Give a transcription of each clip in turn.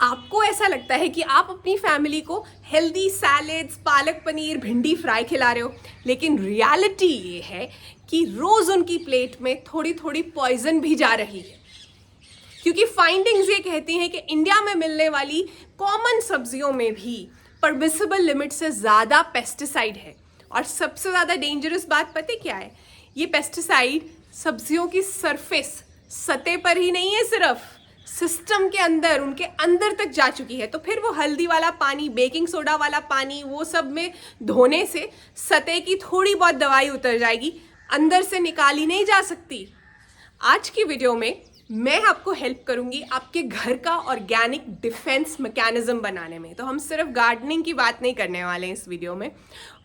आपको ऐसा लगता है कि आप अपनी फैमिली को हेल्दी सैलेड्स, पालक पनीर, भिंडी फ्राई खिला रहे हो, लेकिन रियलिटी ये है कि रोज उनकी प्लेट में थोड़ी थोड़ी पॉइजन भी जा रही है। क्योंकि फाइंडिंग्स ये कहती हैं कि इंडिया में मिलने वाली कॉमन सब्जियों में भी परमिसिबल लिमिट से ज़्यादा पेस्टिसाइड है। और सबसे ज़्यादा डेंजरस बात पता क्या है? ये पेस्टिसाइड सब्जियों की सरफेस, सतह पर ही नहीं है, सिर्फ सिस्टम के अंदर, उनके अंदर तक जा चुकी है। तो फिर वो हल्दी वाला पानी, बेकिंग सोडा वाला पानी, वो सब में धोने से सतह की थोड़ी बहुत दवाई उतर जाएगी, अंदर से निकाली नहीं जा सकती। आज की वीडियो में मैं आपको हेल्प करूंगी आपके घर का ऑर्गेनिक डिफेंस मैकेनिज्म बनाने में। तो हम सिर्फ गार्डनिंग की बात नहीं करने वाले हैं इस वीडियो में,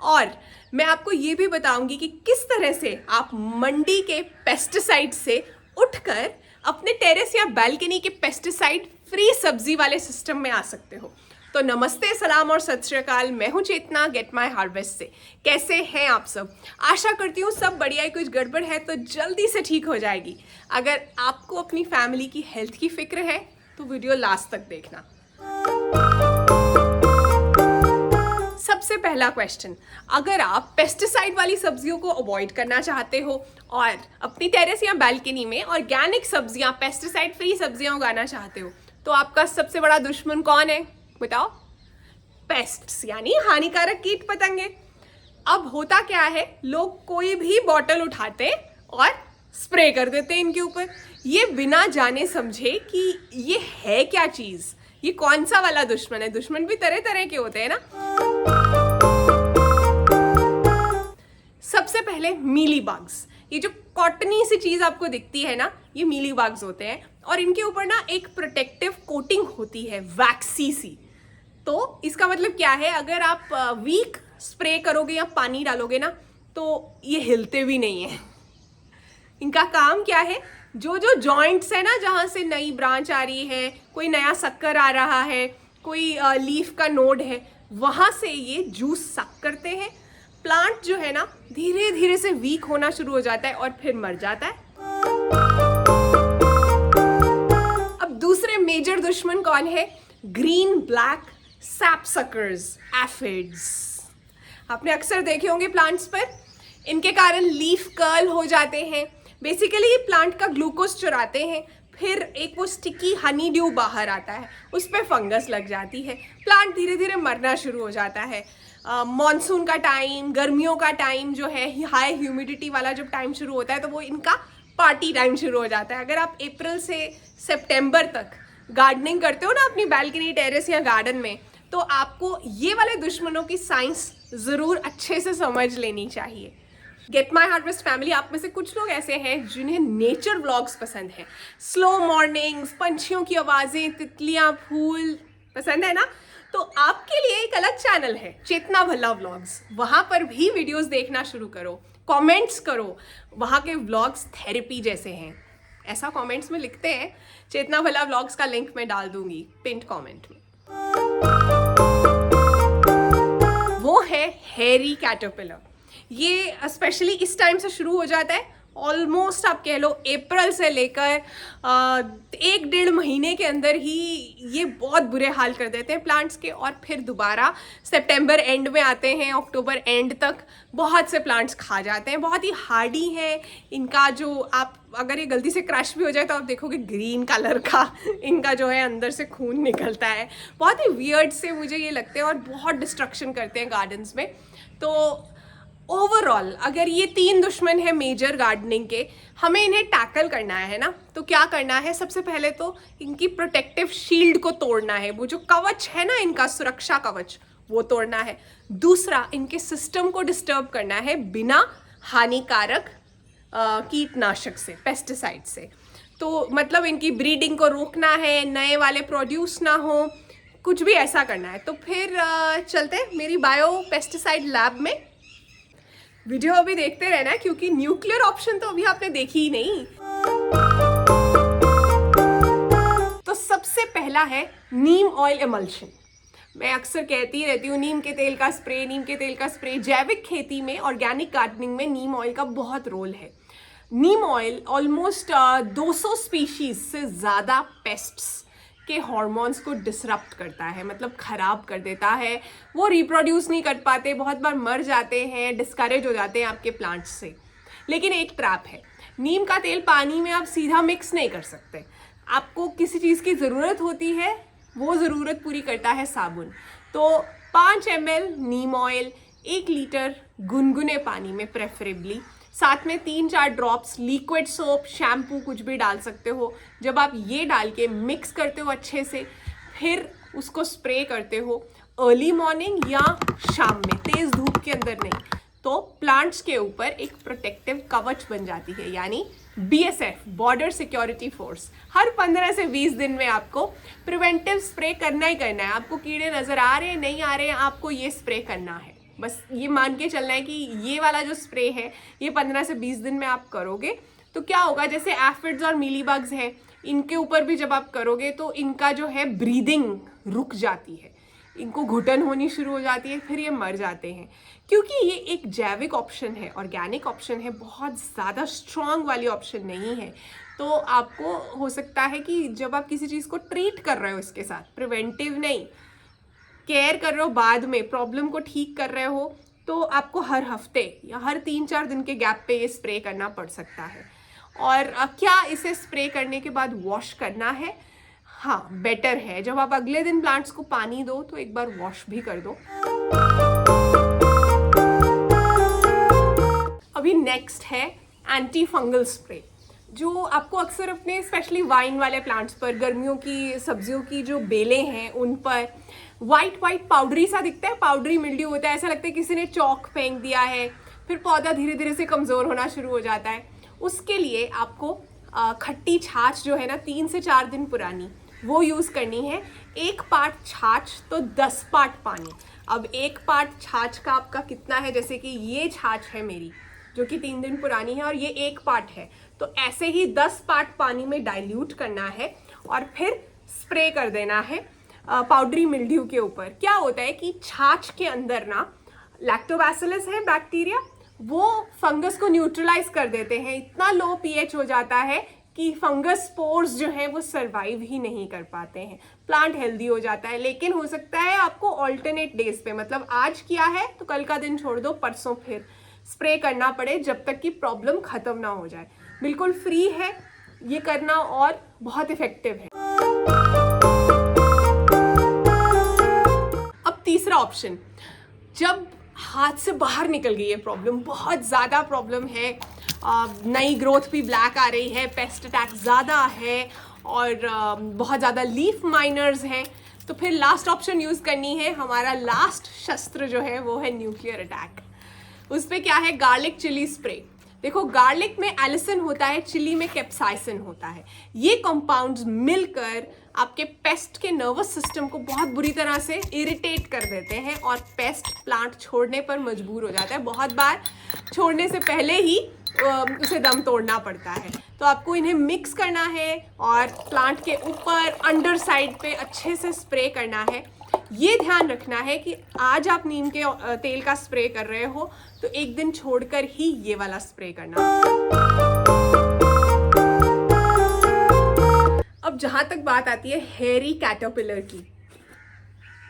और मैं आपको ये भी बताऊंगी कि किस तरह से आप मंडी के पेस्टिसाइड से उठकर अपने टेरेस या बालकनी के पेस्टिसाइड फ्री सब्जी वाले सिस्टम में आ सकते हो। तो नमस्ते, सलाम और सत श्री अकाल। मैं हूं चेतना गेट माय हार्वेस्ट से। कैसे हैं आप सब? आशा करती हूँ सब बढ़िया है। कुछ गड़बड़ है तो जल्दी से ठीक हो जाएगी। अगर आपको अपनी फैमिली की हेल्थ की फिक्र है तो वीडियो लास्ट तक देखना। सबसे पहला क्वेश्चन, अगर आप पेस्टिसाइड वाली सब्जियों को अवॉइड करना चाहते हो और अपनी टेरेस या बालकनी में ऑर्गेनिक सब्जियां, पेस्टिसाइड फ्री सब्जियां उगाना चाहते हो, तो आपका सबसे बड़ा दुश्मन कौन है? बताओ। पेस्ट्स, यानी हानिकारक कीट पतंगे। अब होता क्या है, लोग कोई भी बॉटल उठाते और स्प्रे कर देते हैं इनके ऊपर, ये बिना जाने समझे कि ये है क्या चीज, ये कौन सा वाला दुश्मन है। दुश्मन भी तरह तरह के होते हैं ना। सबसे पहले मीली बग्स, ये जो कॉटनी सी चीज आपको दिखती है ना, ये मीली बग्स होते हैं और इनके ऊपर ना एक प्रोटेक्टिव कोटिंग होती है, वैक्सी सी। तो इसका मतलब क्या है, अगर आप वीक स्प्रे करोगे या पानी डालोगे ना, तो ये हिलते भी नहीं है। इनका काम क्या है, जो जो जॉइंट्स है ना, जहाँ से नई ब्रांच आ रही है, कोई नया शक्कर आ रहा है, कोई लीफ का नोड है, वहाँ से ये जूस सक करते हैं। प्लांट जो है ना धीरे धीरे से वीक होना शुरू हो जाता है और फिर मर जाता है। अब दूसरे मेजर दुश्मन कौन है? Green black sapsuckers, aphids. आपने अक्सर देखे होंगे प्लांट्स पर, इनके कारण लीफ कर्ल हो जाते हैं। बेसिकली ये प्लांट का ग्लूकोज चुराते हैं, फिर एक वो स्टिकी हनी ड्यू बाहर आता है, उस पर फंगस लग जाती है, प्लांट धीरे धीरे मरना शुरू हो जाता है। मॉनसून का टाइम, गर्मियों का टाइम जो है, हाई ह्यूमिडिटी वाला जब टाइम शुरू होता है, तो वो इनका पार्टी टाइम शुरू हो जाता है। अगर आप अप्रैल से सितंबर तक गार्डनिंग करते हो ना अपनी बालकनी, टेरेस या गार्डन में, तो आपको ये वाले दुश्मनों की साइंस ज़रूर अच्छे से समझ लेनी चाहिए। गेट माई हार्वेस्ट फैमिली, आप में से कुछ लोग ऐसे हैं जिन्हें नेचर व्लॉग्स पसंद है, स्लो मॉर्निंग्स, पंछियों की आवाज़ें, तितलियाँ, फूल पसंद है ना, तो आपके लिए एक अलग चैनल है, चेतना भल्ला व्लॉग्स। वहाँ पर भी वीडियोस देखना शुरू करो, कमेंट्स करो। वहाँ के व्लॉग्स थेरेपी जैसे हैं, ऐसा कमेंट्स में लिखते हैं। चेतना भल्ला व्लॉग्स का लिंक मैं डाल दूंगी पिन कमेंट में। वो है हेरी कैटरपिलर। ये स्पेशली इस टाइम से शुरू हो जाता है, ऑलमोस्ट आप कह लो अप्रैल से लेकर 1-1.5 महीने के अंदर ही ये बहुत बुरे हाल कर देते हैं प्लांट्स के, और फिर दोबारा सितंबर एंड में आते हैं, अक्टूबर एंड तक बहुत से प्लांट्स खा जाते हैं। बहुत ही हार्डी है इनका, जो आप अगर ये गलती से क्रश भी हो जाए तो आप देखोगे ग्रीन कलर का इनका जो है अंदर से खून निकलता है। बहुत ही वियर्ड से मुझे ये लगते हैं और बहुत डिस्ट्रक्शन करते हैं गार्डन्स में। तो ओवरऑल अगर ये 3 दुश्मन है मेजर गार्डनिंग के, हमें इन्हें टैकल करना है ना, तो क्या करना है? सबसे पहले तो इनकी प्रोटेक्टिव शील्ड को तोड़ना है, वो जो कवच है ना इनका, सुरक्षा कवच, वो तोड़ना है। दूसरा, इनके सिस्टम को डिस्टर्ब करना है बिना हानिकारक कीटनाशक से, पेस्टिसाइड से। तो मतलब इनकी ब्रीडिंग को रोकना है, नए वाले प्रोड्यूस ना हो, कुछ भी ऐसा करना है। तो फिर चलते हैं मेरी बायो पेस्टिसाइड लैब में। वीडियो अभी देखते रहना, क्योंकि न्यूक्लियर ऑप्शन तो अभी आपने देखी ही नहीं। तो सबसे पहला है नीम ऑयल एमल्शन। मैं अक्सर कहती रहती हूँ, नीम के तेल का स्प्रे, नीम के तेल का स्प्रे। जैविक खेती में, ऑर्गेनिक गार्डनिंग में नीम ऑयल का बहुत रोल है। नीम ऑयल ऑलमोस्ट 200 स्पीशीज से ज़्यादा पेस्ट्स के हार्मोन्स को डिसरप्ट करता है, मतलब ख़राब कर देता है। वो रिप्रोड्यूस नहीं कर पाते, बहुत बार मर जाते हैं, डिस्करेज हो जाते हैं आपके प्लांट्स से। लेकिन एक ट्रैप है, नीम का तेल पानी में आप सीधा मिक्स नहीं कर सकते। आपको किसी चीज़ की ज़रूरत होती है, वो ज़रूरत पूरी करता है साबुन। तो 5 ml नीम ऑयल 1 लीटर गुनगुने पानी में प्रेफरेबली, साथ में 3-4 ड्रॉप्स लिक्विड सोप, शैम्पू कुछ भी डाल सकते हो। जब आप ये डाल के मिक्स करते हो अच्छे से, फिर उसको स्प्रे करते हो अर्ली मॉर्निंग या शाम में, तेज़ धूप के अंदर नहीं, तो प्लांट्स के ऊपर एक प्रोटेक्टिव कवच बन जाती है, यानी BSF बॉर्डर सिक्योरिटी फोर्स। हर 15 से 20 दिन में आपको प्रिवेंटिव स्प्रे करना ही करना है। आपको कीड़े नज़र आ रहे हैं नहीं आ रहे हैं, आपको ये स्प्रे करना है। बस ये मान के चलना है कि ये वाला जो स्प्रे है ये 15 से 20 दिन में आप करोगे तो क्या होगा, जैसे एफिड्स और मीलीबग्स हैं, इनके ऊपर भी जब आप करोगे तो इनका जो है ब्रीदिंग रुक जाती है, इनको घुटन होनी शुरू हो जाती है, फिर ये मर जाते हैं। क्योंकि ये एक जैविक ऑप्शन है, ऑर्गेनिक ऑप्शन है, बहुत ज़्यादा स्ट्रॉन्ग वाली ऑप्शन नहीं है। तो आपको हो सकता है कि जब आप किसी चीज़ को ट्रीट कर रहे हो इसके साथ, प्रिवेंटिव नहीं, केयर कर रहे हो, बाद में प्रॉब्लम को ठीक कर रहे हो, तो आपको हर हफ्ते या हर 3-4 दिन के गैप पे ये स्प्रे करना पड़ सकता है। और क्या इसे स्प्रे करने के बाद वॉश करना है? हाँ, बेटर है। जब आप अगले दिन प्लांट्स को पानी दो तो एक बार वॉश भी कर दो। अभी नेक्स्ट है एंटी फंगल स्प्रे, जो आपको अक्सर अपने स्पेशली वाइन वाले प्लांट्स पर, गर्मियों की सब्जियों की जो बेलें हैं उन पर वाइट पाउडरी सा दिखता है, पाउडरी मिल्ड्यू होता है, ऐसा लगता है किसी ने चौक फेंक दिया है, फिर पौधा धीरे धीरे से कमज़ोर होना शुरू हो जाता है। उसके लिए आपको खट्टी छाछ जो है ना, 3 से 4 दिन पुरानी, वो यूज़ करनी है। 1 पार्ट छाछ तो 10 पार्ट पानी। अब 1 पार्ट छाछ का आपका कितना है, जैसे कि ये छाछ है मेरी जो कि 3 दिन पुरानी है और ये 1 पार्ट है, तो ऐसे ही 10 पार्ट पानी में डाइल्यूट करना है और फिर स्प्रे कर देना है पाउडरी मिल्ड्यू के ऊपर। क्या होता है कि छाछ के अंदर ना लैक्टोबैसिलस है बैक्टीरिया, वो फंगस को न्यूट्रलाइज कर देते हैं। इतना लो pH हो जाता है कि फंगस स्पोर्स जो है वो सरवाइव ही नहीं कर पाते हैं, प्लांट हेल्दी हो जाता है। लेकिन हो सकता है आपको ऑल्टरनेट डेज पे, मतलब आज किया है तो कल का दिन छोड़ दो, परसों फिर स्प्रे करना पड़े, जब तक कि प्रॉब्लम खत्म ना हो जाए। बिल्कुल फ्री है ये करना और बहुत इफेक्टिव है। अब तीसरा ऑप्शन, जब हाथ से बाहर निकल गई है प्रॉब्लम, बहुत ज़्यादा प्रॉब्लम है, नई ग्रोथ भी ब्लैक आ रही है, पेस्ट अटैक ज़्यादा है और बहुत ज़्यादा लीफ माइनर्स हैं, तो फिर लास्ट ऑप्शन यूज़ करनी है। हमारा लास्ट शस्त्र जो है वो है न्यूक्लियर अटैक। उस पर क्या है, गार्लिक चिली स्प्रे। देखो, गार्लिक में एलिसिन होता है, चिली में कैप्साइसिन होता है। ये कंपाउंड्स मिलकर आपके पेस्ट के नर्वस सिस्टम को बहुत बुरी तरह से इरिटेट कर देते हैं और पेस्ट प्लांट छोड़ने पर मजबूर हो जाता है। बहुत बार छोड़ने से पहले ही उसे दम तोड़ना पड़ता है। तो आपको इन्हें मिक्स करना है और प्लांट के ऊपर अंडर साइड पे अच्छे से स्प्रे करना है। ये ध्यान रखना है कि आज आप नीम के तेल का स्प्रे कर रहे हो तो एक दिन छोड़कर ही ये वाला स्प्रे करना। अब जहां तक बात आती है हेयरी कैटरपिलर की,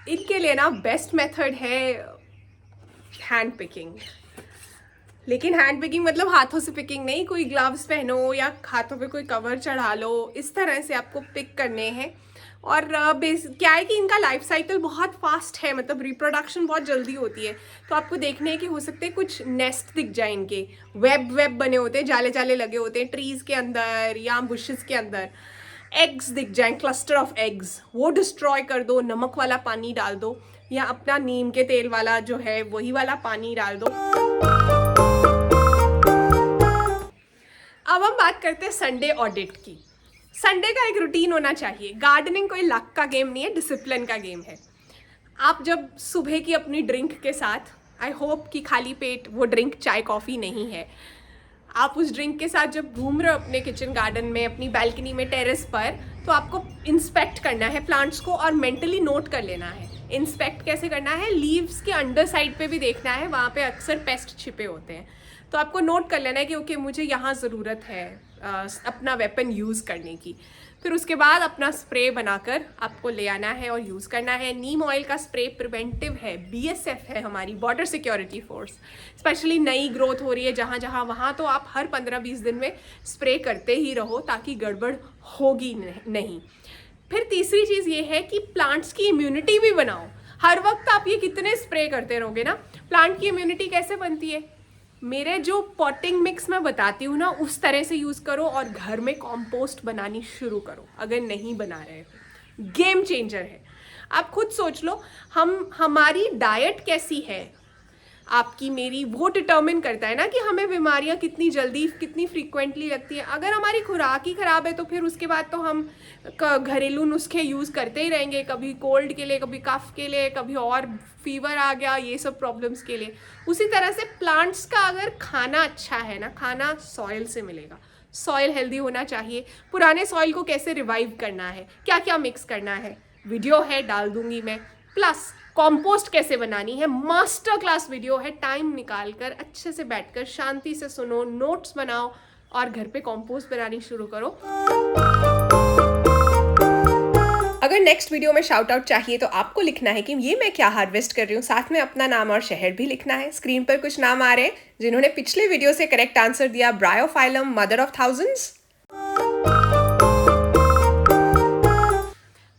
इनके लिए ना बेस्ट मेथड है हैंड पिकिंग। लेकिन हैंड पिकिंग मतलब हाथों से पिकिंग नहीं, कोई ग्लव्स पहनो या हाथों पे कोई कवर चढ़ा लो, इस तरह से आपको पिक करने हैं। और क्या है कि इनका लाइफ साइकिल बहुत फास्ट है, मतलब रिप्रोडक्शन बहुत जल्दी होती है। तो आपको देखने हैं कि हो सकते हैं कुछ नेस्ट दिख जाए, इनके वेब बने होते हैं, जाले जाले लगे होते हैं ट्रीज़ के अंदर या बुशेस के अंदर। एग्स दिख जाएं, क्लस्टर ऑफ एग्स, वो डिस्ट्रॉय कर दो, नमक वाला पानी डाल दो या अपना नीम के तेल वाला जो है वही वाला पानी डाल दो। अब हम बात करते हैं संडे ऑडिट की। संडे का एक रूटीन होना चाहिए। गार्डनिंग कोई लक का गेम नहीं है, डिसिप्लिन का गेम है। आप जब सुबह की अपनी ड्रिंक के साथ, आई होप कि खाली पेट वो ड्रिंक चाय कॉफ़ी नहीं है, आप उस ड्रिंक के साथ जब घूम रहे हो अपने किचन गार्डन में, अपनी बैल्कनी में, टेरेस पर, तो आपको इंस्पेक्ट करना है प्लांट्स को और मेंटली नोट कर लेना है। इंस्पेक्ट कैसे करना है, लीव्स के अंडर साइड पे भी देखना है, वहाँ पे अक्सर पेस्ट छिपे होते हैं। तो आपको नोट कर लेना है कि ओके मुझे यहाँ ज़रूरत है अपना वेपन यूज़ करने की। फिर उसके बाद अपना स्प्रे बनाकर आपको ले आना है और यूज़ करना है। नीम ऑयल का स्प्रे प्रिवेंटिव है, BSF है, हमारी बॉर्डर सिक्योरिटी फोर्स। स्पेशली नई ग्रोथ हो रही है जहाँ जहाँ, वहाँ तो आप हर 15-20 दिन में स्प्रे करते ही रहो ताकि गड़बड़ होगी नहीं। फिर तीसरी चीज़ ये है कि प्लांट्स की इम्यूनिटी भी बनाओ। हर वक्त आप ये कितने स्प्रे करते रहोगे ना, प्लांट की इम्यूनिटी कैसे बनती है? मेरे जो पॉटिंग मिक्स मैं बताती हूँ ना, उस तरह से यूज़ करो और घर में कंपोस्ट बनानी शुरू करो अगर नहीं बना रहे हो। गेम चेंजर है। आप खुद सोच लो, हमारी डाइट कैसी है, आपकी मेरी, वो डिटर्मिन करता है ना कि हमें बीमारियां कितनी जल्दी कितनी फ्रीक्वेंटली लगती हैं। अगर हमारी खुराक ही ख़राब है तो फिर उसके बाद तो हम घरेलू नुस्खे यूज़ करते ही रहेंगे, कभी कोल्ड के लिए, कभी कफ के लिए, कभी और फीवर आ गया, ये सब प्रॉब्लम्स के लिए। उसी तरह से प्लांट्स का अगर खाना अच्छा है ना, खाना सॉइल से मिलेगा, सॉइल हेल्दी होना चाहिए। पुराने सॉइल को कैसे रिवाइव करना है, क्या क्या मिक्स करना है, वीडियो है, डाल दूंगी मैं। प्लस कॉम्पोस्ट कैसे बनानी है, मास्टर क्लास वीडियो है। टाइम निकाल कर अच्छे से बैठकर शांति से सुनो, नोट्स बनाओ और घर पे कॉम्पोस्ट बनानी शुरू करो। अगर नेक्स्ट वीडियो में शाउट आउट चाहिए तो आपको लिखना है कि ये मैं क्या हार्वेस्ट कर रही हूँ, साथ में अपना नाम और शहर भी लिखना है। स्क्रीन पर कुछ नाम आ रहे हैं जिन्होंने पिछले वीडियो से करेक्ट आंसर दिया, Bryophyllum, mother of thousands.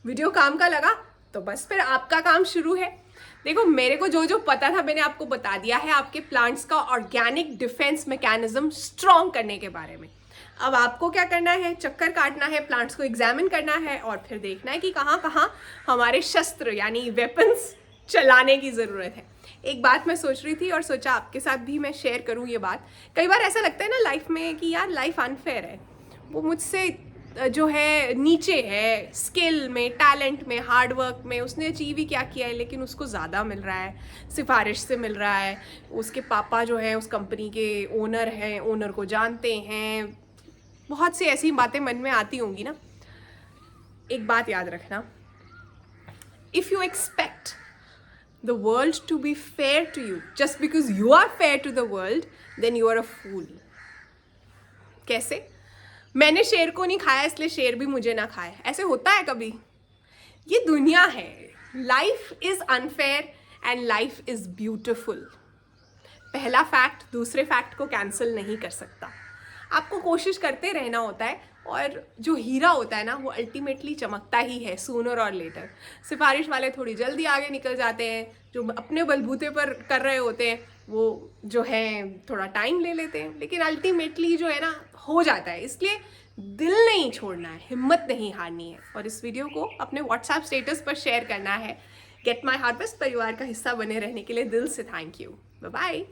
Video काम का लगा तो बस फिर आपका काम शुरू है। देखो, मेरे को जो जो पता था मैंने आपको बता दिया है, आपके प्लांट्स का ऑर्गेनिक डिफेंस मैकेनिज्म स्ट्रॉन्ग करने के बारे में। अब आपको क्या करना है, चक्कर काटना है, प्लांट्स को एग्जामिन करना है और फिर देखना है कि कहाँ कहाँ हमारे शस्त्र यानी वेपन्स चलाने की ज़रूरत है। एक बात मैं सोच रही थी और सोचा आपके साथ भी मैं शेयर करूँ ये बात। कई बार ऐसा लगता है ना लाइफ में कि यार लाइफ अनफेयर है, वो मुझसे जो है नीचे है, स्किल में, टैलेंट में, हार्ड वर्क में, उसने अचीव ही क्या किया है लेकिन उसको ज़्यादा मिल रहा है, सिफारिश से मिल रहा है। उसके पापा जो है उस कंपनी के ओनर हैं, ओनर को जानते हैं। बहुत सी ऐसी बातें मन में आती होंगी ना। एक बात याद रखना, if you expect the world to be fair to you just because you are fair to the world, then you are a fool. कैसे? मैंने शेर को नहीं खाया इसलिए शेर भी मुझे ना खाए, ऐसे होता है कभी? ये दुनिया है। Life is unfair and life is beautiful. पहला फैक्ट दूसरे फैक्ट को कैंसिल नहीं कर सकता। आपको कोशिश करते रहना होता है और जो हीरा होता है ना वो अल्टीमेटली चमकता ही है सूनर और लेटर। सिफारिश वाले थोड़ी जल्दी आगे निकल जाते हैं, जो अपने बलबूते पर कर रहे होते हैं वो जो है थोड़ा टाइम ले लेते हैं, लेकिन अल्टीमेटली जो है ना हो जाता है। इसलिए दिल नहीं छोड़ना है, हिम्मत नहीं हारनी है। और इस वीडियो को अपने व्हाट्सएप स्टेटस पर शेयर करना है। गेट माई हार्वेस्ट परिवार का हिस्सा बने रहने के लिए दिल से थैंक यू। Bye bye.